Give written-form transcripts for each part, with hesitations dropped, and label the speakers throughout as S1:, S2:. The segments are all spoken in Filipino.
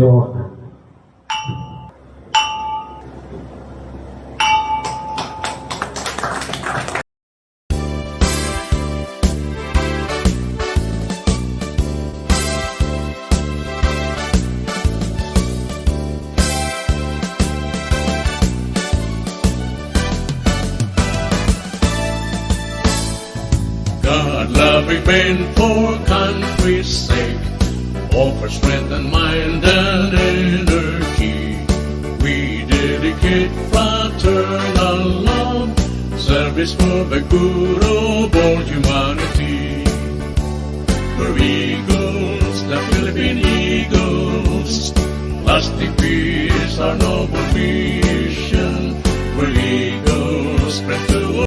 S1: the order.
S2: God-loving men for country's sake, offer strength and mind and energy. We dedicate fraternal love, service for the good of all humanity. We're eagles, the Philippine Eagles, lasting peace, our noble mission. We're eagles, spread to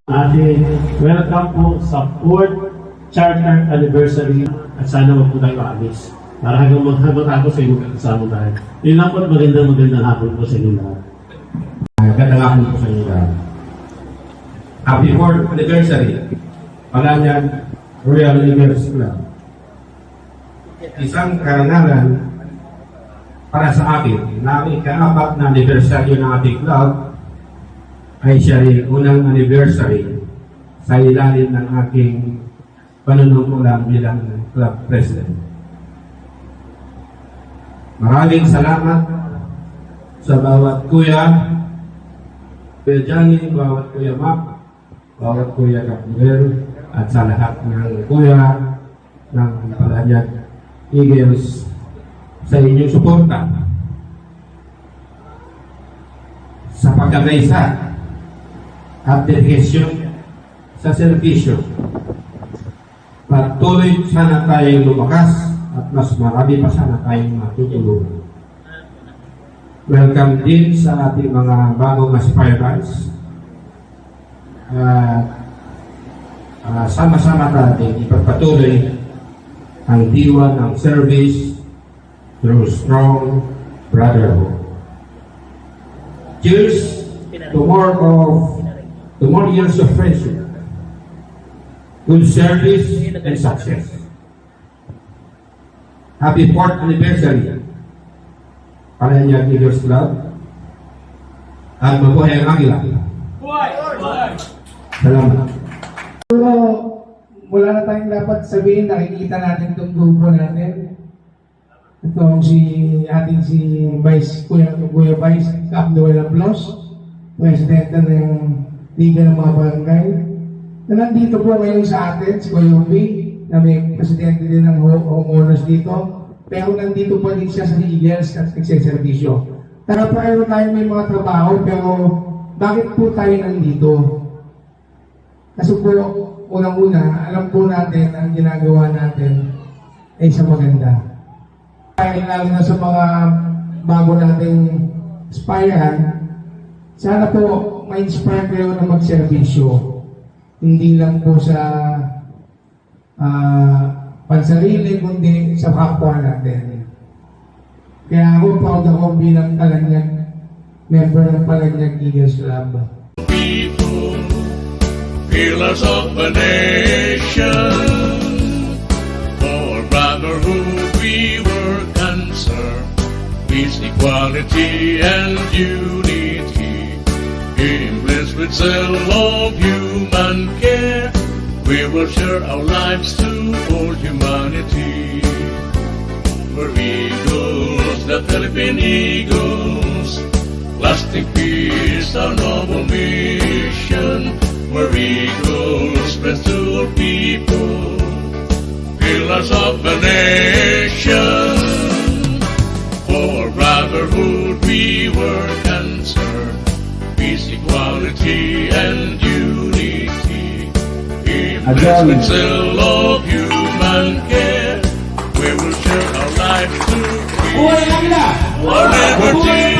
S1: Welcome po sa 4th Charter Anniversary at sana wag po tayo aalis. Para hanggang maghatapos sa inyong kasama tayo. Yun lang po at magandang hapon po sa inyo lahat. Magandang hapon po sa inyo lahat. Happy 4th Anniversary. Palanyan Royal University Club. Isang karangalan para sa akin na ika-4 na anibersaryo ng ating club ay siya rin unang anniversary sa ilalim ng aking panunungkulan bilang club president. Maraming salamat sa bawat kuya Johnny, bawat kuya Mac, bawat kuya Gabriel, at sa lahat ng kuya ng Palanyan Eagles sa inyong suporta sa pagkakaisa at dedikasyon sa serbisyo. Patuloy sana tayong lumakas at mas marami pa sana tayong matutulungan. Welcome din sa ating mga bagong aspirants. Sama-sama natin ipagpatuloy ang diwa ng service through strong brotherhood. Cheers to more years of friendship, good service, and success. Happy 4th anniversary, Palanyan Eagles Club, at mabuhay ang Agila. Salamat.
S3: So, wala na tayong dapat sabihin, nakikita natin itong grupo natin. Ito si Kuya Vice Abdul Aplos, Presidente ng Liga ng mga Barangay. Na nandito po ngayon sa atin, si Kuya Ubi, na may presidente din ng homeowners dito. Pero nandito pa din siya sa Eagles at nagsiservisyo. Pareho tayo may mga trabaho, pero bakit po tayo nandito? Kasi po, unang-una, alam po natin ang ginagawa natin ay sa maganda. Kaya lalo na sa mga bago nating aspirehan, sana po ma-inspire kayo na magservisyo. Hindi lang po sa pansarili, kundi sa kapwa natin. Kaya ako, proud ako bilang Palanyag, member ng Palanyag Eagles Club.
S2: people, pillars of a nation. For brotherhood we were concerned, peace, equality, and unity. Blessed with zeal of human care, we will share our lives to all humanity. We're eagles, the Philippine Eagles, lasting peace, our noble mission. We're eagles, spread to all people, pillars of the nation. For brotherhood we were concerned, peace, equality, and unity. Blessed with zeal of human care, we will share our lives to peace, our liberty.